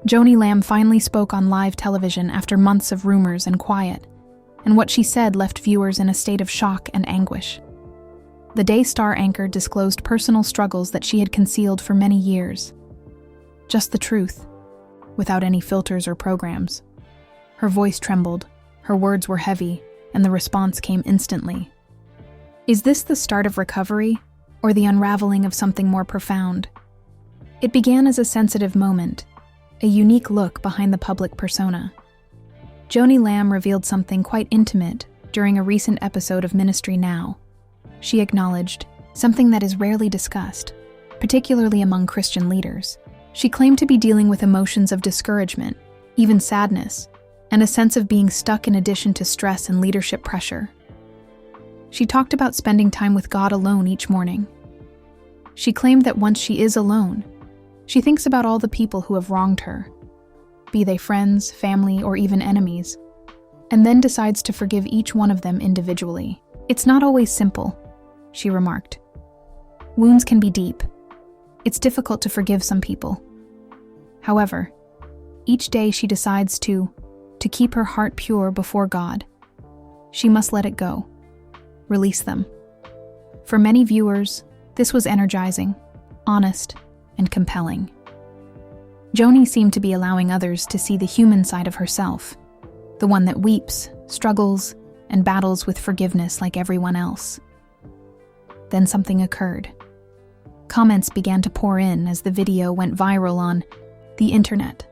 Joni Lamb finally spoke on live television after months of rumors and quiet, and what she said left viewers in a state of shock and anguish. The Daystar anchor disclosed personal struggles that she had concealed for many years. Just the truth, without any filters or programs. Her voice trembled, her words were heavy, and the response came instantly. Is this the start of recovery, or the unravelling of something more profound? It began as a sensitive moment, a unique look behind the public persona. Joni Lamb revealed something quite intimate during a recent episode of Ministry Now. She acknowledged something that is rarely discussed, particularly among Christian leaders. She claimed to be dealing with emotions of discouragement, even sadness, and a sense of being stuck in addition to stress and leadership pressure. She talked about spending time with God alone each morning. She claimed that once she is alone, she thinks about all the people who have wronged her, be they friends, family, or even enemies, and then decides to forgive each one of them individually. It's not always simple, she remarked. Wounds can be deep. It's difficult to forgive some people. However, each day she decides to keep her heart pure before God. She must let it go, release them. For many viewers, this was energizing, honest, and compelling. Joni seemed to be allowing others to see the human side of herself, the one that weeps, struggles, and battles with forgiveness like everyone else. Then something occurred. Comments began to pour in as the video went viral on the internet.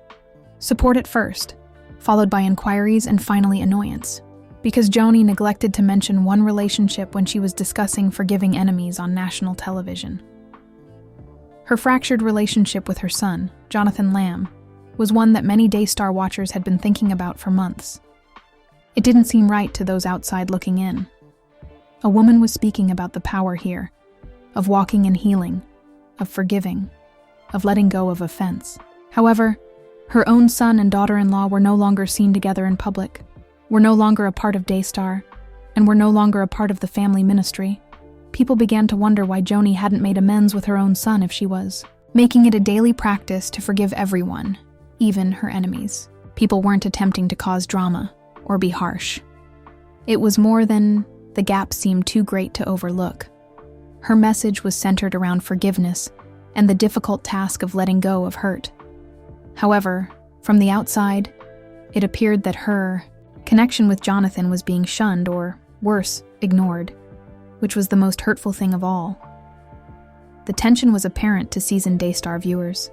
Support at first, followed by inquiries and finally annoyance, because Joni neglected to mention one relationship when she was discussing forgiving enemies on national television. Her fractured relationship with her son, Jonathan Lamb, was one that many Daystar watchers had been thinking about for months. It didn't seem right to those outside looking in. A woman was speaking about the power here, of walking in healing, of forgiving, of letting go of offense. However, her own son and daughter-in-law were no longer seen together in public, were no longer a part of Daystar, and were no longer a part of the family ministry. People began to wonder why Joni hadn't made amends with her own son if she was, making it a daily practice to forgive everyone, even her enemies. People weren't attempting to cause drama or be harsh. It was more than the gap seemed too great to overlook. Her message was centered around forgiveness and the difficult task of letting go of hurt. However, from the outside, it appeared that her connection with Jonathan was being shunned or, worse, ignored, which was the most hurtful thing of all. The tension was apparent to seasoned Daystar viewers.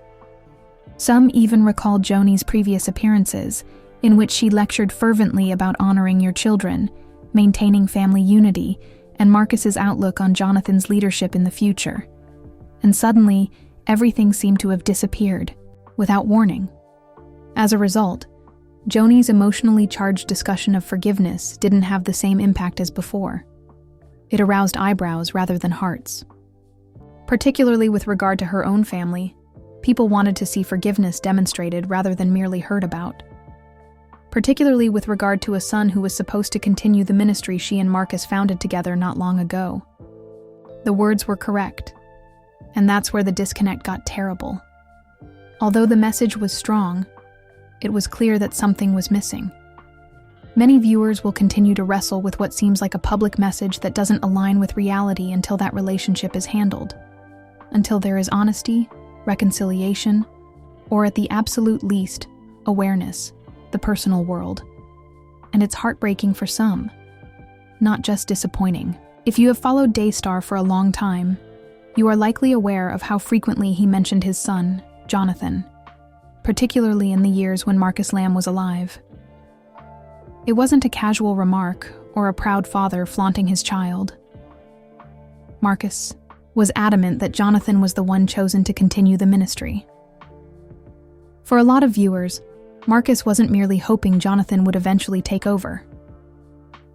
Some even recalled Joni's previous appearances, in which she lectured fervently about honoring your children, maintaining family unity, and Marcus's outlook on Jonathan's leadership in the future. And suddenly, everything seemed to have disappeared, without warning. As a result, Joni's emotionally charged discussion of forgiveness didn't have the same impact as before. It aroused eyebrows rather than hearts. Particularly with regard to her own family, people wanted to see forgiveness demonstrated rather than merely heard about. Particularly with regard to a son who was supposed to continue the ministry she and Marcus founded together not long ago. The words were correct, and that's where the disconnect got terrible. Although the message was strong, it was clear that something was missing. Many viewers will continue to wrestle with what seems like a public message that doesn't align with reality until that relationship is handled, until there is honesty, reconciliation, or at the absolute least, awareness, the personal world. And it's heartbreaking for some, not just disappointing. If you have followed Daystar for a long time, you are likely aware of how frequently he mentioned his son, Jonathan, particularly in the years when Marcus Lamb was alive. It wasn't a casual remark or a proud father flaunting his child. Marcus was adamant that Jonathan was the one chosen to continue the ministry. For a lot of viewers, Marcus wasn't merely hoping Jonathan would eventually take over.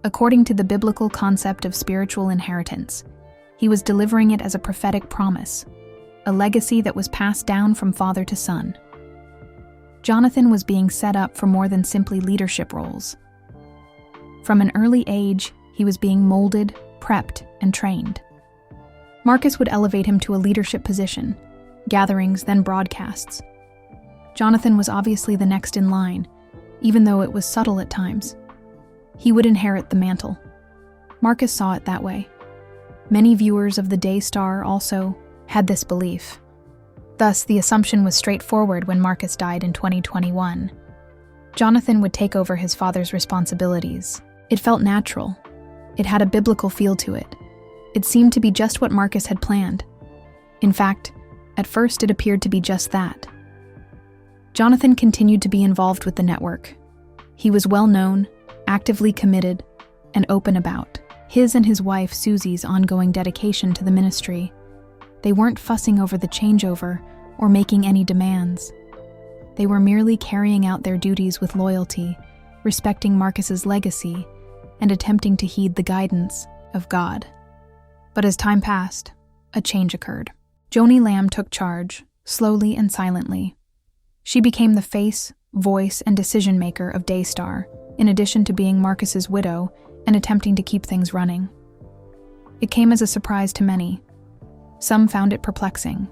According to the biblical concept of spiritual inheritance, he was delivering it as a prophetic promise, a legacy that was passed down from father to son. Jonathan was being set up for more than simply leadership roles. From an early age, he was being molded, prepped, and trained. Marcus would elevate him to a leadership position, gatherings, then broadcasts. Jonathan was obviously the next in line, even though it was subtle at times. He would inherit the mantle. Marcus saw it that way. Many viewers of the Daystar also had this belief. Thus, the assumption was straightforward when Marcus died in 2021. Jonathan would take over his father's responsibilities. It felt natural. It had a biblical feel to it. It seemed to be just what Marcus had planned. In fact, at first it appeared to be just that. Jonathan continued to be involved with the network. He was well known, actively committed, and open about his and his wife Susie's ongoing dedication to the ministry. They weren't fussing over the changeover or making any demands. They were merely carrying out their duties with loyalty, respecting Marcus's legacy, and attempting to heed the guidance of God. But as time passed, a change occurred. Joni Lamb took charge, slowly and silently. She became the face, voice, and decision-maker of Daystar, in addition to being Marcus's widow and attempting to keep things running. It came as a surprise to many. Some found it perplexing.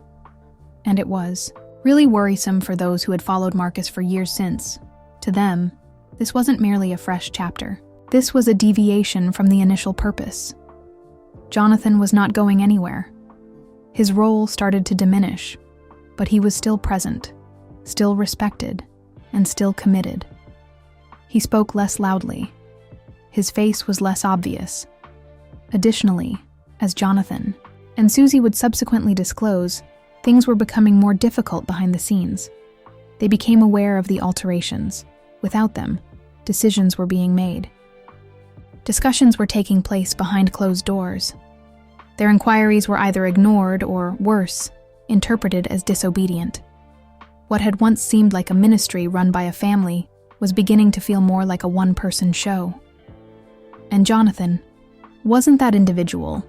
And it was really worrisome for those who had followed Marcus for years since. To them, this wasn't merely a fresh chapter. This was a deviation from the initial purpose. Jonathan was not going anywhere. His role started to diminish, but he was still present, still respected, and still committed. He spoke less loudly. His face was less obvious. Additionally, as Jonathan and Susie would subsequently disclose, things were becoming more difficult behind the scenes. They became aware of the alterations. Without them, decisions were being made. Discussions were taking place behind closed doors. Their inquiries were either ignored or, worse, interpreted as disobedient. What had once seemed like a ministry run by a family was beginning to feel more like a one-person show. And Jonathan wasn't that individual.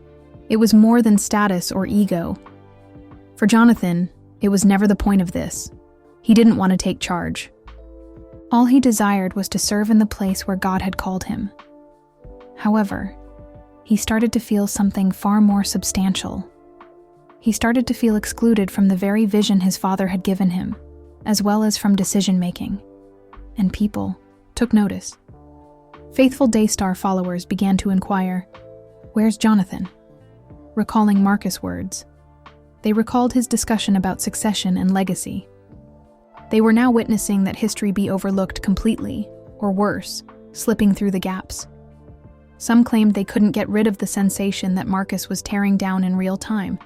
It was more than status or ego. For Jonathan, it was never the point of this. He didn't want to take charge. All he desired was to serve in the place where God had called him. However, he started to feel something far more substantial. He started to feel excluded from the very vision his father had given him, as well as from decision-making. And people took notice. Faithful Daystar followers began to inquire, "Where's Jonathan?" Recalling Marcus' words, they recalled his discussion about succession and legacy. They were now witnessing that history be overlooked completely, or worse, slipping through the gaps. Some claimed they couldn't get rid of the sensation that Marcus was tearing down in real time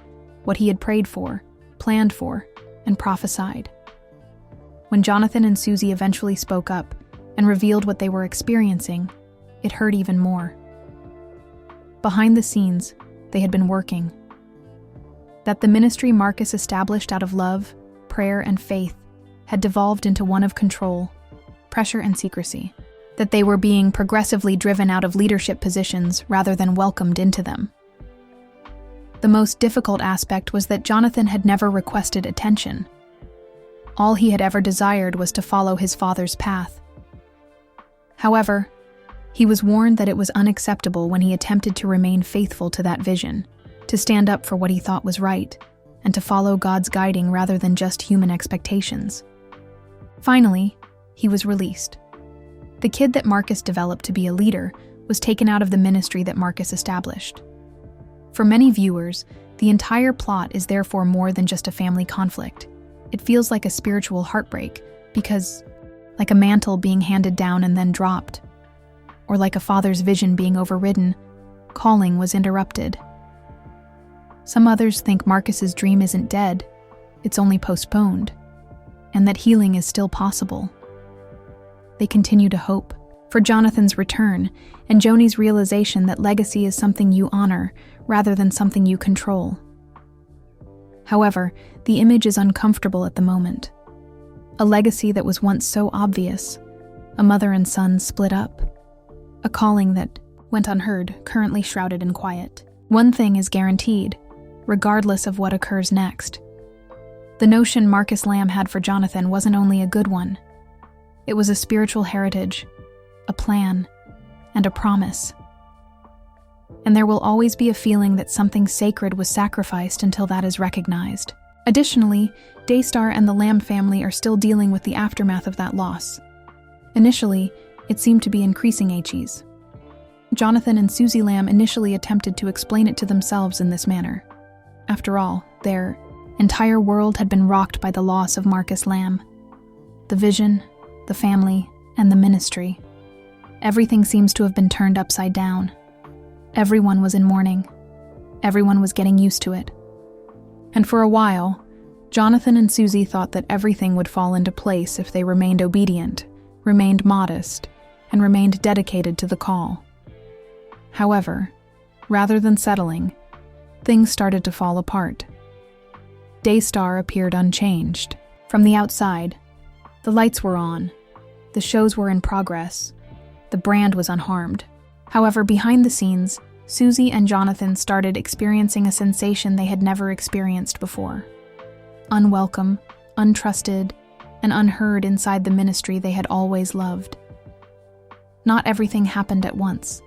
what he had prayed for, planned for, and prophesied. When Jonathan and Susie eventually spoke up and revealed what they were experiencing, it hurt even more. Behind the scenes, they had been working. That the ministry Marcus established out of love, prayer, and faith had devolved into one of control, pressure, and secrecy. That they were being progressively driven out of leadership positions rather than welcomed into them. The most difficult aspect was that Jonathan had never requested attention. All he had ever desired was to follow his father's path. However, he was warned that it was unacceptable when he attempted to remain faithful to that vision, to stand up for what he thought was right, and to follow God's guiding rather than just human expectations. Finally, he was released. The kid that Marcus developed to be a leader was taken out of the ministry that Marcus established. For many viewers, the entire plot is therefore more than just a family conflict. It feels like a spiritual heartbreak because, like a mantle being handed down and then dropped, or like a father's vision being overridden, calling was interrupted. Some others think Marcus's dream isn't dead, it's only postponed, and that healing is still possible. They continue to hope for Jonathan's return and Joni's realization that legacy is something you honor rather than something you control. However, the image is uncomfortable at the moment. A legacy that was once so obvious, a mother and son split up, a calling that went unheard, currently shrouded in quiet. One thing is guaranteed, regardless of what occurs next. The notion Marcus Lamb had for Jonathan wasn't only a good one. It was a spiritual heritage, a plan, and a promise. And there will always be a feeling that something sacred was sacrificed until that is recognized. Additionally, Daystar and the Lamb family are still dealing with the aftermath of that loss. Initially, it seemed to be increasing HEs. Jonathan and Susie Lamb initially attempted to explain it to themselves in this manner. After all, their entire world had been rocked by the loss of Marcus Lamb. The vision, the family, and the ministry. Everything seems to have been turned upside down. Everyone was in mourning. Everyone was getting used to it. And for a while, Jonathan and Susie thought that everything would fall into place if they remained obedient, remained modest, and remained dedicated to the call. However, rather than settling, things started to fall apart. Daystar appeared unchanged. From the outside, the lights were on, the shows were in progress, the brand was unharmed. However, behind the scenes, Susie and Jonathan started experiencing a sensation they had never experienced before. Unwelcome, untrusted, and unheard inside the ministry they had always loved. Not everything happened at once.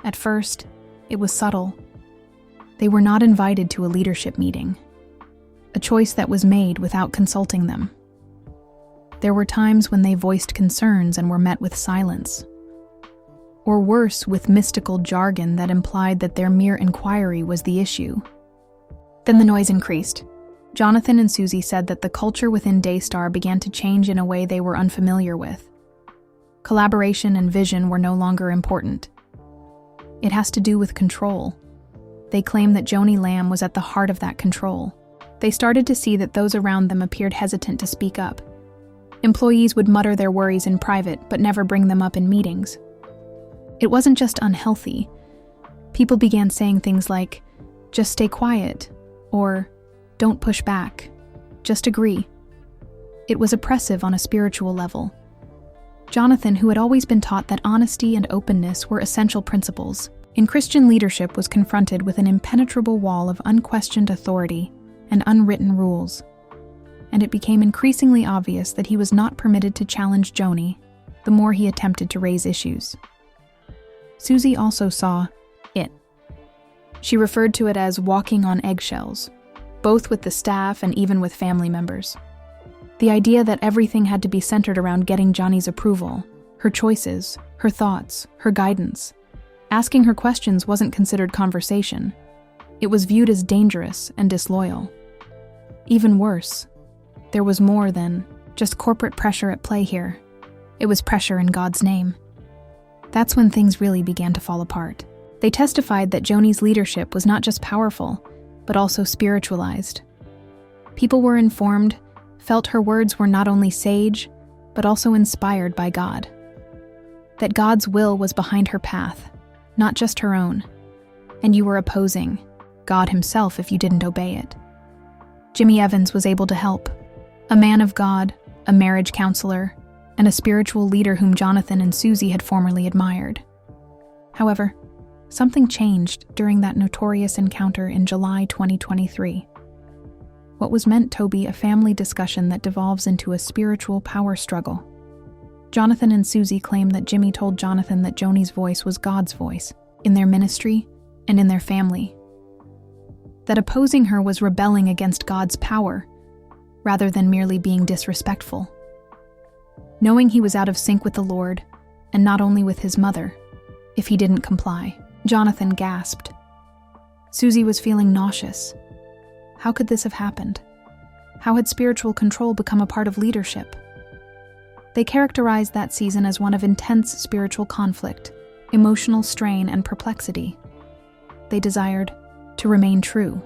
At first, it was subtle. They were not invited to a leadership meeting, a choice that was made without consulting them. There were times when they voiced concerns and were met with silence, or worse, with mystical jargon that implied that their mere inquiry was the issue. Then the noise increased. Jonathan and Susie said that the culture within Daystar began to change in a way they were unfamiliar with. Collaboration and vision were no longer important. It has to do with control. They claim that Joni Lamb was at the heart of that control. They started to see that those around them appeared hesitant to speak up. Employees would mutter their worries in private, but never bring them up in meetings. It wasn't just unhealthy. People began saying things like, "Just stay quiet," or "Don't push back, just agree." It was oppressive on a spiritual level. Jonathan, who had always been taught that honesty and openness were essential principles in Christian leadership, was confronted with an impenetrable wall of unquestioned authority and unwritten rules. And it became increasingly obvious that he was not permitted to challenge Joni the more he attempted to raise issues. Susie also saw it. She referred to it as walking on eggshells, both with the staff and even with family members. The idea that everything had to be centered around getting Joni's approval, her choices, her thoughts, her guidance. Asking her questions wasn't considered conversation. It was viewed as dangerous and disloyal. Even worse, there was more than just corporate pressure at play here. It was pressure in God's name. That's when things really began to fall apart. They testified that Joni's leadership was not just powerful, but also spiritualized. People were informed, felt her words were not only sage, but also inspired by God. That God's will was behind her path, not just her own, and you were opposing God himself if you didn't obey it. Jimmy Evans was able to help, a man of God, a marriage counselor, and a spiritual leader whom Jonathan and Susie had formerly admired. However, something changed during that notorious encounter in July 2023. What was meant to be a family discussion that devolves into a spiritual power struggle. Jonathan and Susie claim that Jimmy told Jonathan that Joni's voice was God's voice, in their ministry and in their family. That opposing her was rebelling against God's power, rather than merely being disrespectful. Knowing he was out of sync with the Lord, and not only with his mother, if he didn't comply, Jonathan gasped. Susie was feeling nauseous. How could this have happened? How had spiritual control become a part of leadership? They characterized that season as one of intense spiritual conflict, emotional strain, and perplexity. They desired to remain true.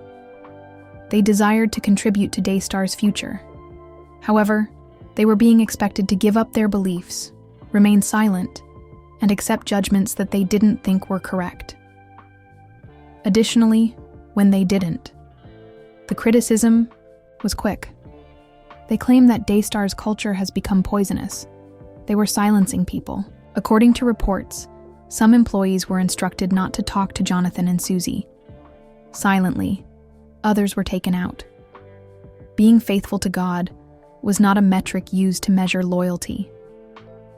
They desired to contribute to Daystar's future. However, they were being expected to give up their beliefs, remain silent, and accept judgments that they didn't think were correct. Additionally, when they didn't, the criticism was quick. They claimed that Daystar's culture has become poisonous. They were silencing people. According to reports, some employees were instructed not to talk to Jonathan and Susie. Silently, others were taken out. Being faithful to God was not a metric used to measure loyalty.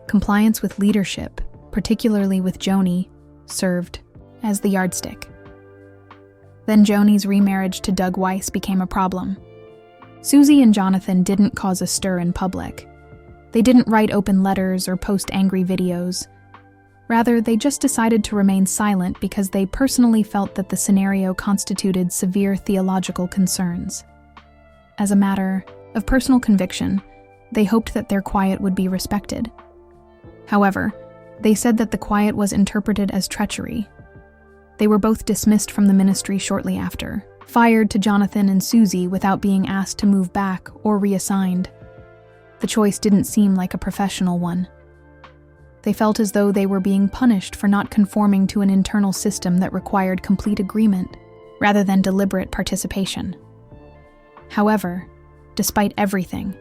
Compliance with leadership, particularly with Joni, served as the yardstick. Then Joni's remarriage to Doug Weiss became a problem. Susie and Jonathan didn't cause a stir in public. They didn't write open letters or post angry videos. Rather, they just decided to remain silent because they personally felt that the scenario constituted severe theological concerns. As a matter of personal conviction, they hoped that their quiet would be respected. However, they said that the quiet was interpreted as treachery. They were both dismissed from the ministry shortly after, fired to Jonathan and Susie without being asked to move back or reassigned. The choice didn't seem like a professional one. They felt as though they were being punished for not conforming to an internal system that required complete agreement, rather than deliberate participation. However, despite everything,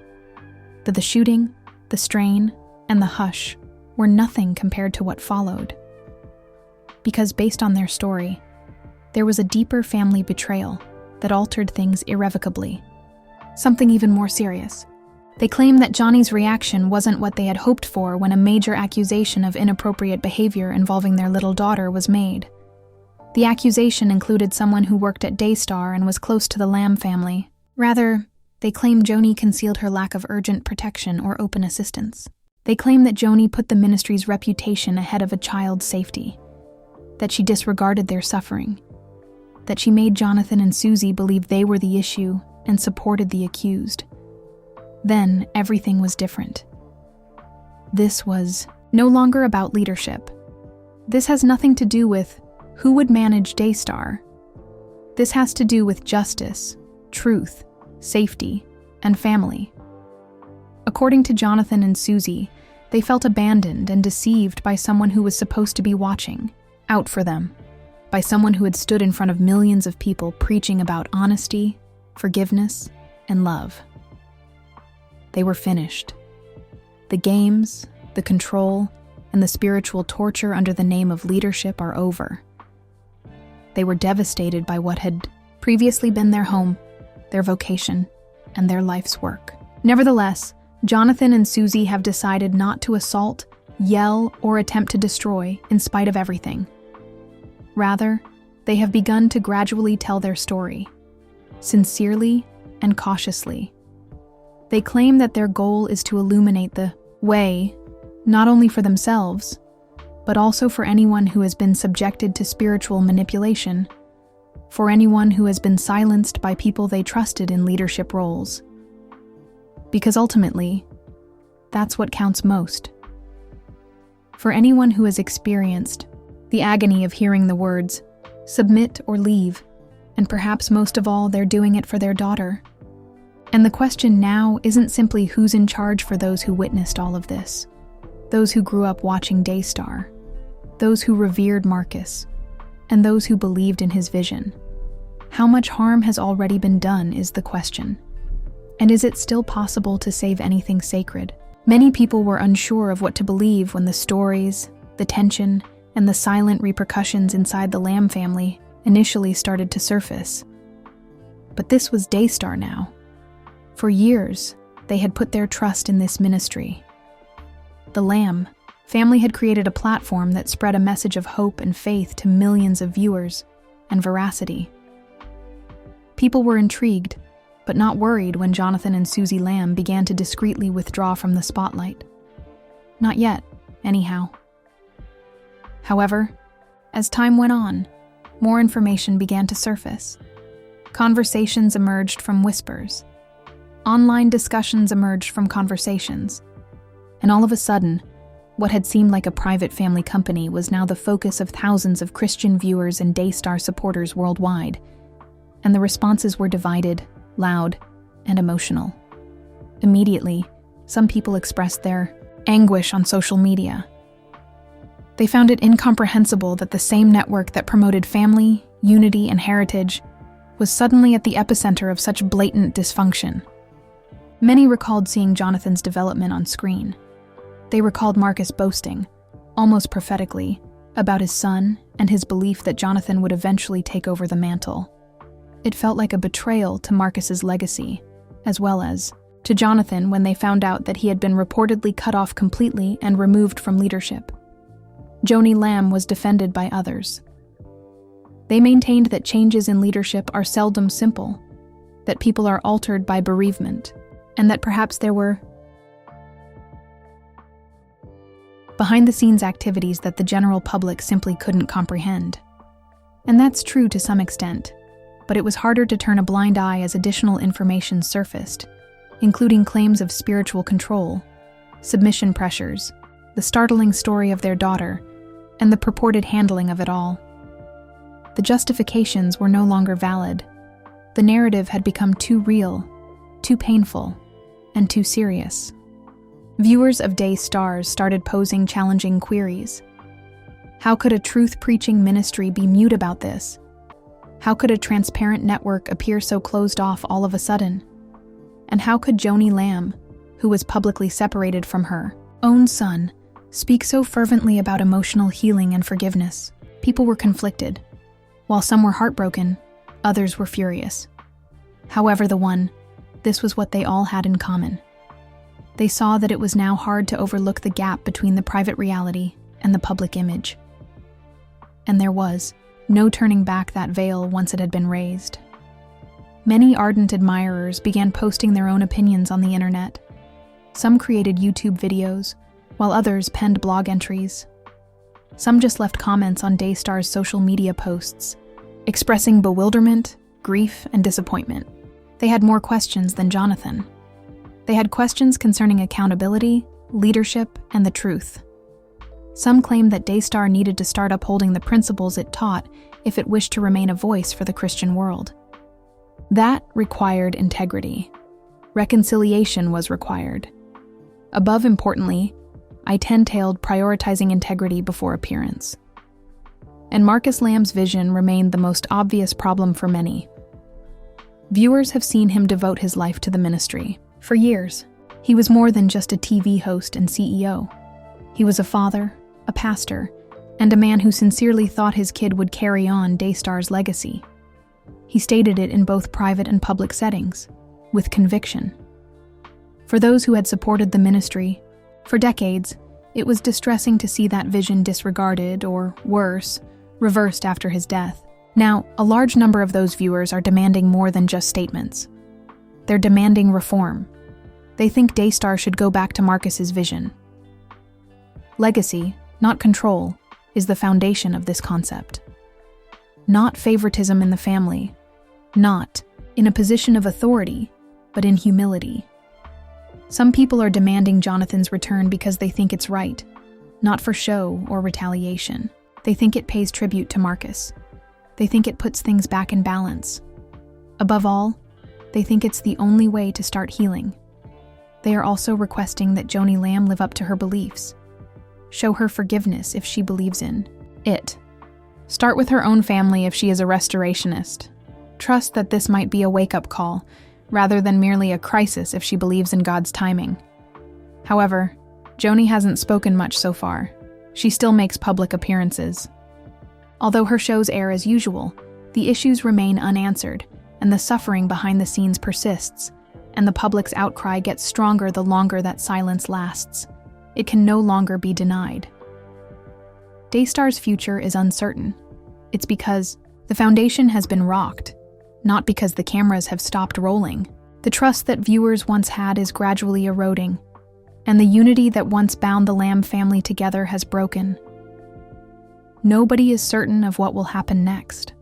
the shooting, the strain, and the hush were nothing compared to what followed. Because based on their story, there was a deeper family betrayal that altered things irrevocably. Something even more serious. They claim that Johnny's reaction wasn't what they had hoped for when a major accusation of inappropriate behavior involving their little daughter was made. The accusation included someone who worked at Daystar and was close to the Lamb family. Rather, they claim Joni concealed her lack of urgent protection or open assistance. They claim that Joni put the ministry's reputation ahead of a child's safety, that she disregarded their suffering, that she made Jonathan and Susie believe they were the issue and supported the accused. Then everything was different. This was no longer about leadership. This has nothing to do with who would manage Daystar. This has to do with justice, truth, safety, and family. According to Jonathan and Susie, they felt abandoned and deceived by someone who was supposed to be watching out for them, by someone who had stood in front of millions of people preaching about honesty, forgiveness, and love. They were finished. The games, the control, and the spiritual torture under the name of leadership are over. They were devastated by what had previously been their home, their vocation, and their life's work. Nevertheless, Jonathan and Susie have decided not to assault, yell, or attempt to destroy in spite of everything. Rather, they have begun to gradually tell their story, sincerely and cautiously. They claim that their goal is to illuminate the way, not only for themselves, but also for anyone who has been subjected to spiritual manipulation, for anyone who has been silenced by people they trusted in leadership roles. Because ultimately, that's what counts most. For anyone who has experienced the agony of hearing the words, submit or leave, and perhaps most of all, they're doing it for their daughter. And the question now isn't simply who's in charge for those who witnessed all of this, those who grew up watching Daystar, those who revered Marcus, and those who believed in his vision. How much harm has already been done is the question. And is it still possible to save anything sacred? Many people were unsure of what to believe when the stories, the tension, and the silent repercussions inside the Lamb family initially started to surface. But this was Daystar now. For years, they had put their trust in this ministry. The Lamb family had created a platform that spread a message of hope and faith to millions of viewers, and veracity. People were intrigued, but not worried when Jonathan and Susie Lamb began to discreetly withdraw from the spotlight. Not yet, anyhow. However, as time went on, more information began to surface. Conversations emerged from whispers. Online discussions emerged from conversations. And all of a sudden, what had seemed like a private family company was now the focus of thousands of Christian viewers and Daystar supporters worldwide. And the responses were divided, loud, and emotional. Immediately, some people expressed their anguish on social media. They found it incomprehensible that the same network that promoted family, unity, and heritage was suddenly at the epicenter of such blatant dysfunction. Many recalled seeing Jonathan's development on screen. They recalled Marcus boasting, almost prophetically, about his son and his belief that Jonathan would eventually take over the mantle. It felt like a betrayal to Marcus's legacy, as well as to Jonathan when they found out that he had been reportedly cut off completely and removed from leadership. Joni Lamb was defended by others. They maintained that changes in leadership are seldom simple. that people are altered by bereavement, and that perhaps there were behind-the-scenes activities that the general public simply couldn't comprehend. And that's true to some extent, but it was harder to turn a blind eye as additional information surfaced, including claims of spiritual control, submission pressures, the startling story of their daughter, and the purported handling of it all. The justifications were no longer valid. The narrative had become too real, too painful, and too serious. Viewers of Daystar started posing challenging queries. How could a truth-preaching ministry be mute about this? How could a transparent network appear so closed off all of a sudden? And how could Joni Lamb, who was publicly separated from her own son, speak so fervently about emotional healing and forgiveness? People were conflicted. While some were heartbroken, others were furious. However, this was what they all had in common. They saw that it was now hard to overlook the gap between the private reality and the public image. And there was no turning back that veil once it had been raised. Many ardent admirers began posting their own opinions on the internet. Some created YouTube videos, while others penned blog entries. Some just left comments on Daystar's social media posts, expressing bewilderment, grief, and disappointment. They had more questions than Jonathan. They had questions concerning accountability, leadership, and the truth. Some claimed that Daystar needed to start upholding the principles it taught if it wished to remain a voice for the Christian world. That required integrity. Reconciliation was required. Above importantly, I entailed prioritizing integrity before appearance. And Marcus Lamb's vision remained the most obvious problem for many. Viewers have seen him devote his life to the ministry. For years, he was more than just a TV host and CEO. He was a father, a pastor, and a man who sincerely thought his kid would carry on Daystar's legacy. He stated it in both private and public settings, with conviction. For those who had supported the ministry, for decades, it was distressing to see that vision disregarded or, worse, reversed after his death. Now, a large number of those viewers are demanding more than just statements. They're demanding reform. They think Daystar should go back to Marcus's vision. Legacy, not control, is the foundation of this concept. Not favoritism in the family, not in a position of authority, but in humility. Some people are demanding Jonathan's return because they think it's right, not for show or retaliation. They think it pays tribute to Marcus. They think it puts things back in balance. Above all, they think it's the only way to start healing. They are also requesting that Joni Lamb live up to her beliefs. Show her forgiveness if she believes in it. Start with her own family if she is a restorationist. Trust that this might be a wake-up call, rather than merely a crisis if she believes in God's timing. However, Joni hasn't spoken much so far. She still makes public appearances. Although her shows air as usual, the issues remain unanswered, and the suffering behind the scenes persists, and the public's outcry gets stronger the longer that silence lasts. It can no longer be denied. Daystar's future is uncertain. It's because the foundation has been rocked, not because the cameras have stopped rolling. The trust that viewers once had is gradually eroding, and the unity that once bound the Lamb family together has broken. Nobody is certain of what will happen next.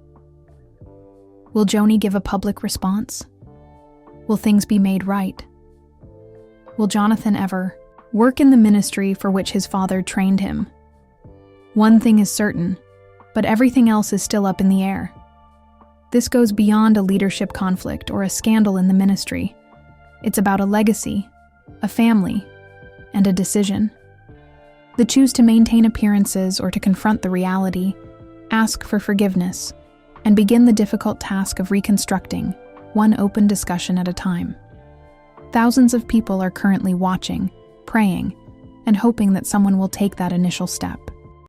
Will Joni give a public response? Will things be made right? Will Jonathan ever work in the ministry for which his father trained him? One thing is certain, but everything else is still up in the air. This goes beyond a leadership conflict or a scandal in the ministry. It's about a legacy, a family, and a decision. The choose to maintain appearances or to confront the reality, ask for forgiveness, and begin the difficult task of reconstructing, one open discussion at a time. Thousands of people are currently watching, praying, and hoping that someone will take that initial step.